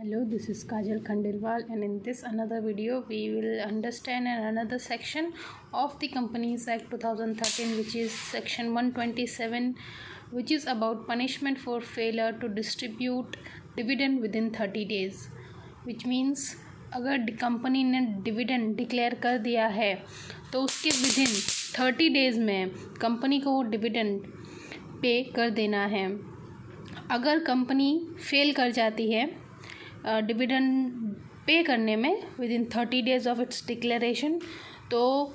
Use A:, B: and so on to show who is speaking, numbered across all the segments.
A: Hello, this is Kajal Khandelwal, and in this another video we will understand another section of the Companies Act 2013, which is section 127, which is about punishment for failure to distribute dividend within 30 days. Which means अगर company ने dividend declare कर दिया है तो उसके within 30 days में company को वो डिविडेंड पे कर देना है। अगर कंपनी फेल कर जाती है डिविडेंड पे करने में with in 30 days of its declaration, तो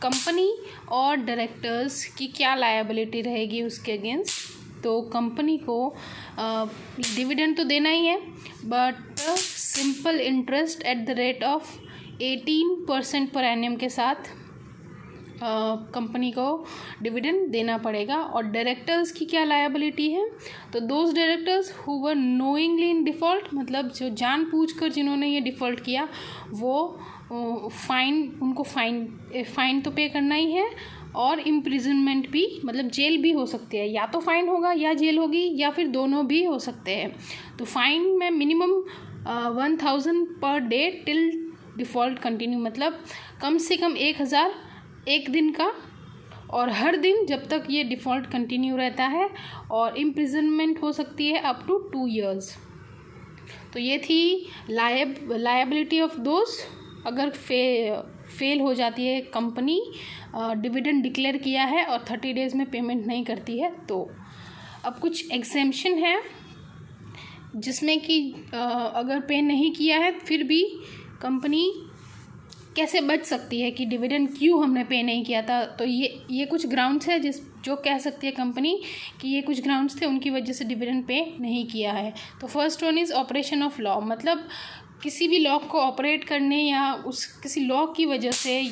A: कंपनी और डायरेक्टर्स की क्या लायबिलिटी रहेगी उसके अगेंस्ट। तो कंपनी को डिविडेंड तो देना ही है, but simple interest at the rate of 18% per annum के साथ कंपनी को डिविडेंड देना पड़ेगा। और डायरेक्टर्स की क्या लायबिलिटी है, तो those directors who were knowingly in default, मतलब जो जानबूझकर जिन्होंने ये डिफ़ॉल्ट किया वो उनको फ़ाइन तो पे करना ही है, और इम्प्रिजनमेंट भी, मतलब जेल भी हो सकती है, या तो फ़ाइन होगा या जेल होगी या फिर दोनों भी हो सकते हैं। तो फ़ाइन में minimum 1000 per day till default continue, मतलब कम से कम 1000 एक दिन का, और हर दिन जब तक ये डिफ़ॉल्ट कंटिन्यू रहता है, और इम्प्रिजनमेंट हो सकती है अप टू 2 years। तो ये थी लायबिलिटी ऑफ दोस्त अगर फेल हो जाती है कंपनी, डिविडेंड डिक्लेयर किया है और 30 डेज़ में पेमेंट नहीं करती है। तो अब कुछ एग्जेम्पशन है जिसमें कि अगर पे नहीं किया है फिर भी कंपनी कैसे बच सकती है कि डिविडेंड क्यों हमने पे नहीं किया था। तो ये कुछ ग्राउंड्स है जो कह सकती है कंपनी कि ये कुछ ग्राउंड्स थे उनकी वजह से डिविडेंड पे नहीं किया है। तो first one is operation of law, मतलब किसी भी लॉ को ऑपरेट करने या किसी लॉ की वजह से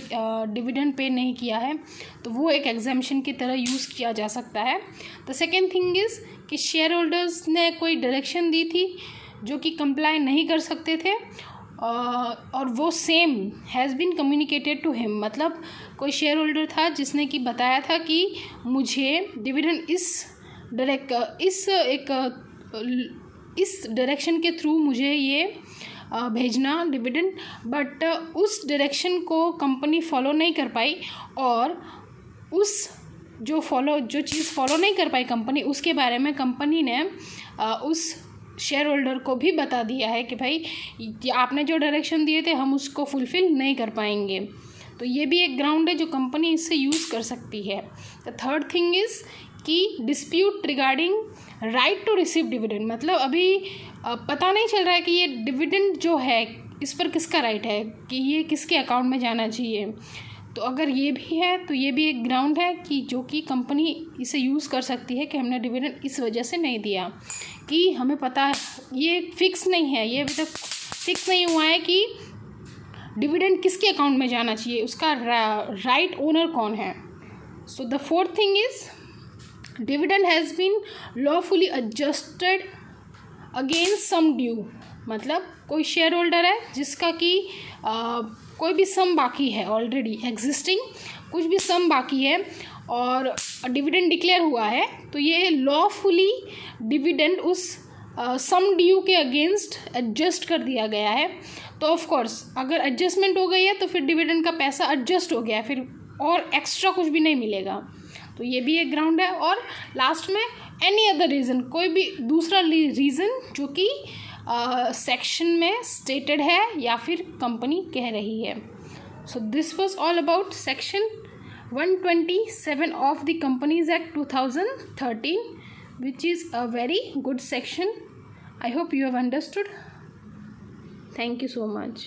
A: डिविडेंड पे नहीं किया है, तो वो एक एग्जाम्पशन की तरह यूज़ किया जा सकता है। द सेकेंड थिंग इज़ कि शेयर होल्डर्स ने कोई डायरेक्शन दी थी जो कि कंप्लाई नहीं कर सकते थे, और वो same has been communicated to him, मतलब कोई शेयर होल्डर था जिसने कि बताया था कि मुझे डिविडेंड इस डायरेक्शन के थ्रू मुझे ये भेजना डिविडेंड, बट उस डायरेक्शन को कंपनी फॉलो नहीं कर पाई, और जो चीज़ फॉलो नहीं कर पाई कंपनी, उसके बारे में कंपनी ने उस शेयर होल्डर को भी बता दिया है कि भाई आपने जो डायरेक्शन दिए थे हम उसको फुलफ़िल नहीं कर पाएंगे। तो ये भी एक ग्राउंड है जो कंपनी इससे यूज़ कर सकती है। द थर्ड थिंग इज़ कि dispute regarding right to receive dividend, मतलब अभी पता नहीं चल रहा है कि ये डिविडेंड जो है इस पर किसका राइट है, कि ये किसके अकाउंट में जाना चाहिए। तो अगर ये भी है तो ये भी एक ग्राउंड है कि जो कि कंपनी इसे यूज़ कर सकती है कि हमने डिविडेंड इस वजह से नहीं दिया, कि हमें पता है ये फिक्स नहीं है, ये अभी तक फिक्स नहीं हुआ है कि डिविडेंड किसके अकाउंट में जाना चाहिए, उसका राइट ओनर कौन है। So the fourth thing is dividend has been lawfully adjusted against some due, मतलब कोई शेयर होल्डर है जिसका कि कोई भी सम बाकी है, ऑलरेडी एग्जिस्टिंग कुछ भी सम बाकी है और डिविडेंड डिक्लेयर हुआ है, तो ये लॉफुली डिविडेंड उस सम ड्यू के अगेंस्ट एडजस्ट कर दिया गया है। तो ऑफ कोर्स अगर एडजस्टमेंट हो गई है तो फिर डिविडेंड का पैसा एडजस्ट हो गया है, फिर और एक्स्ट्रा कुछ भी नहीं मिलेगा। तो ये भी एक ग्राउंड है। और लास्ट में एनी अदर रीज़न, कोई भी दूसरा रीज़न जो कि सेक्शन में स्टेटेड है या फिर कंपनी कह रही है। So this was all about section 127 of the Companies Act 2013, which is a very good section. I hope you have understood. Thank you so much.